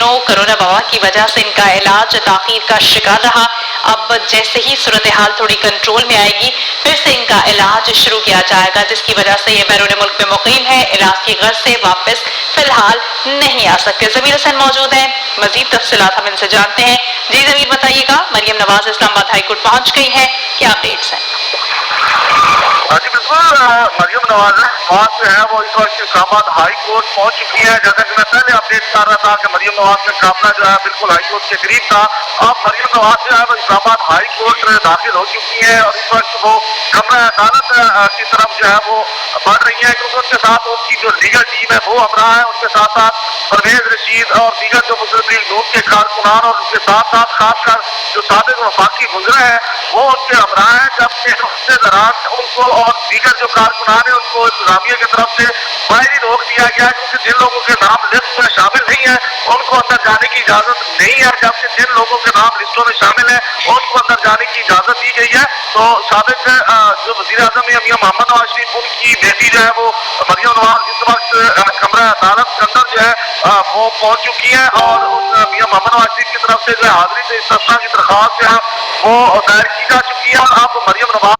दिनों कोरोना वबा की वजह से इनका इलाज ताखीर का शिकार रहा। अब जैसे ही सूरत हाल थोड़ी कंट्रोल में आएगी फिर से इनका इलाज शुरू किया जाएगा, जिसकी वजह से ये बैरून मुल्क में मुकीम है, इलाज की गर्ज से वापस फिलहाल नहीं आ सकते। जमीर हसन मौजूद है, मजीद तफसीलात हम इनसे जानते हैं। जी जमीर बताइएगा, मरियम नवाज इस्लामाबाद हाईकोर्ट पहुंच गई है, क्या अपडेट्स हैं? जी बिल्कुल, मरियम नवाज जो है वो इस वक्त इस्लामाबाद हाई कोर्ट पहुंच चुकी है। जैसा कि मैं पहले अपडेट कर रहा था कि मरियम नवाज का काफिला जो है बिल्कुल हाई कोर्ट के करीब था। अब मरियम नवाज जो है वो इस्लामाबाद हाई कोर्ट दाखिल हो चुकी है और इस वक्त वो कमरा अदालत की तरफ जो है वो बढ़ रही है, क्योंकि उनके साथ उनकी जो लीगल टीम है वो हमरा है। उनके साथ साथ परवेज रशीद और दीगर जो मुस्लिम लीग नून के कारकुनान और उनके साथ साथ खासकर जो साबिक वफाकी गुजरे हैं वो उनके हमरा है। जबकि उसके दौरान उनको और दीगर जो कारकुनान है उनको इंतजामिया की तरफ से बाहरी रोक दिया गया है, क्योंकि जिन लोगों के नाम लिस्ट में शामिल नहीं है उनको अंदर जाने की इजाजत नहीं है, जबकि जिन लोगों के नाम लिस्टों में शामिल है उनको अंदर जाने की इजाजत दी गई है। तो साबिक जो वजीर आजम है मियां मोहम्मद नवाज शरीफ, उनकी बेटी जो है वो मरियम नवाज इस वक्त कमरा अदालत के अंदर जो है वो पहुंच चुकी है और मियां मोहम्मद नवाज शरीफ की तरफ से जो है हाजिरी इस्तिस्ना की दरख्वास्त जो है वो दायर की जा चुकी है और अब मरियम नवाज